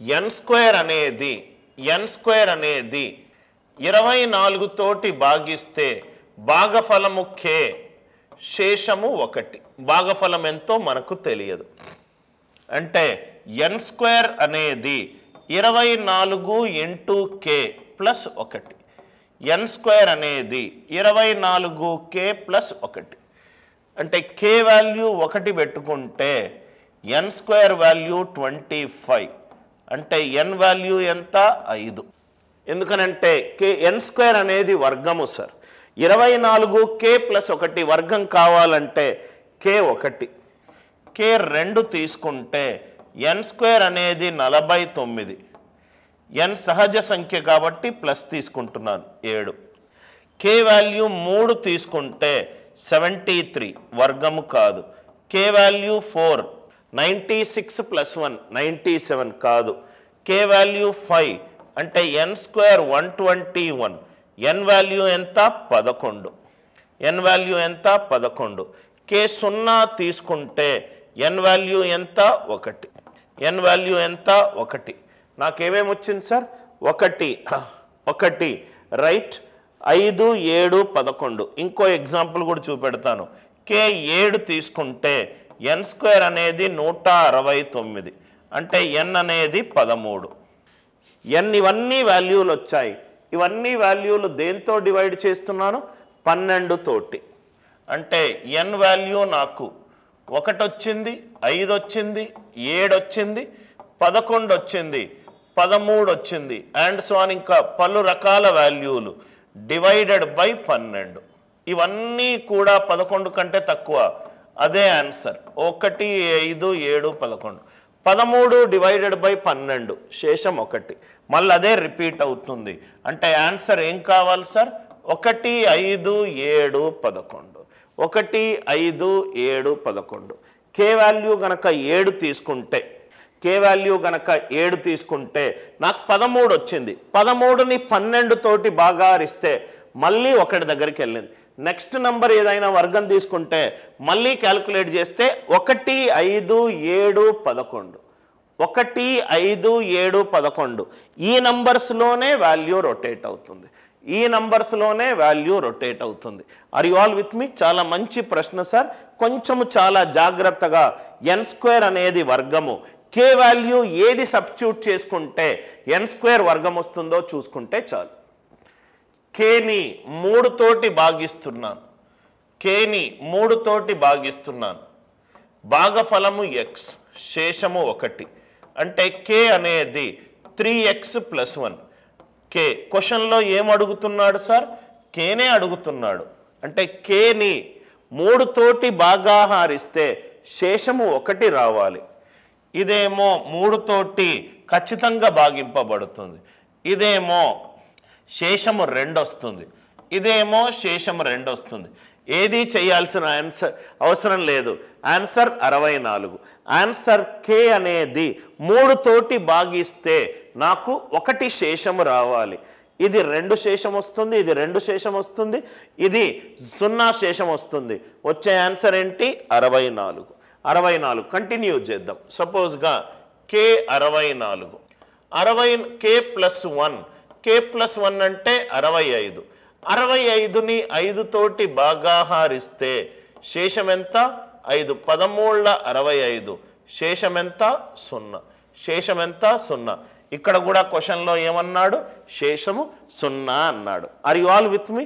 ఎన్ square అనేది 24 తోటి భాగిస్తే భాగఫలము k, శేషము 1. భాగఫలం ఎంతో మనకు తెలియదు. అంటే ఎన్ స్క్వేర్ అనేది 24 ఇంటూ k ప్లస్ 1. ఎన్ స్క్వేర్ అనేది 24k ప్లస్ 1. అంటే k వాల్యూ 1 పెట్టుకుంటే ఎన్ స్క్వేర్ వాల్యూ 25. అంటే ఎన్ వాల్యూ ఎంత? 5. ఎందుకనంటే ఎన్ స్క్వేర్ అనేది వర్గము సార్. 24k ప్లస్ 1 వర్గం కావాలంటే k 1. k 2 తీసుకుంటే ఎన్ స్క్వేర్ అనేది 49. ఎన్ సహజ సంఖ్య కాబట్టి ప్లస్ తీసుకుంటున్నాను 7. k వాల్యూ 3 తీసుకుంటే 73 వర్గము కాదు. k వాల్యూ 4 96 ప్లస్ 1 97 కాదు. k వాల్యూ 5 అంటే ఎన్ స్క్వేర్ 121. ఎన్ వాల్యూ ఎంత? 11. ఎన్ వాల్యూ ఎంత? 11. k 0 తీసుకుంటే ఎన్ వాల్యూ ఎంత? 1. ఎన్ వాల్యూ ఎంత? 1. నాకేమేమి వచ్చింది సార్? 1 రైట్. 5 7 11. ఇంకో ఎగ్జాంపుల్ కూడా చూపెడతాను. k 7 తీసుకుంటే ఎన్ స్క్వేర్ అనేది 169. అంటే ఎన్ అనేది 13. ఎన్ ఇవన్నీ వాల్యూలు వచ్చాయి. ఇవన్నీ వాల్యూలు దేంతో డివైడ్ చేస్తున్నాను? 12 తోటి. అంటే ఎన్ వాల్యూ నాకు 1 వచ్చింది, 5 వచ్చింది, 7 వచ్చింది, 11 వచ్చింది, 13 వచ్చింది, అండ్ సో అని ఇంకా పలు రకాల వాల్యూలు డివైడెడ్ బై 12. ఇవన్నీ కూడా 11 కంటే తక్కువ. అదే ఆన్సర్. 1 5 7 11. 13 డివైడెడ్ బై 12 శేషం 1. మళ్ళీ అదే రిపీట్ అవుతుంది. అంటే ఆన్సర్ ఏం కావాలి సార్? 1 5 7 11. 1 5 7 11. k వాల్యూ గనక 7 తీసుకుంటే నాకు 13 వచ్చింది. 13ని 12 తోటి భాగారిస్తే మళ్ళీ 1 దగ్గరికి వెళ్ళింది. నెక్స్ట్ నంబర్ ఏదైనా వర్గం తీసుకుంటే మళ్ళీ క్యాలిక్యులేట్ చేస్తే 1 5 7 11. 1 5 7 11. ఈ నంబర్స్లోనే వాల్యూ రొటేట్ అవుతుంది. ఆర్ యు ఆల్ విత్ మీ? చాలా మంచి ప్రశ్న సార్. కొంచెము చాలా జాగ్రత్తగా ఎన్ స్క్వేర్ అనేది వర్గము. k వాల్యూ ఏది సబ్స్టిట్యూట్ చేసుకుంటే ఎన్ స్క్వేర్ వర్గం వస్తుందో చూసుకుంటే చాలు. kని 3 తోటి భాగిస్తున్నాను. భాగఫలము x, శేషము 1. అంటే k అనేది 3x ప్లస్ 1. k క్వశ్చన్లో ఏం అడుగుతున్నాడు సార్? kనే అడుగుతున్నాడు. అంటే kని 3 తోటి భాగాహారిస్తే శేషము 1 రావాలి. ఇదేమో 3 తోటి ఖచ్చితంగా భాగింపబడుతుంది. ఇదేమో శేషము 2 వస్తుంది. ఏది చేయాల్సిన అవసరం లేదు. ఆన్సర్ 64. ఆన్సర్ k అనేది 3 తోటి భాగిస్తే నాకు 1 శేషము రావాలి. ఇది 2 శేషం వస్తుంది, ఇది 2 శేషం వస్తుంది, ఇది 0 శేషం వస్తుంది. వచ్చే ఆన్సర్ ఏంటి? 64. కంటిన్యూ చేద్దాం. సపోజ్గా k 64. k ప్లస్ 1 అంటే 65. 65ని 5 తోటి భాగాహారిస్తే శేషం ఎంత? 5. 13 65. శేషం ఎంత? 0. ఇక్కడ కూడా క్వశ్చన్లో ఏమన్నాడు? శేషము 0 అన్నాడు. Are you all with me?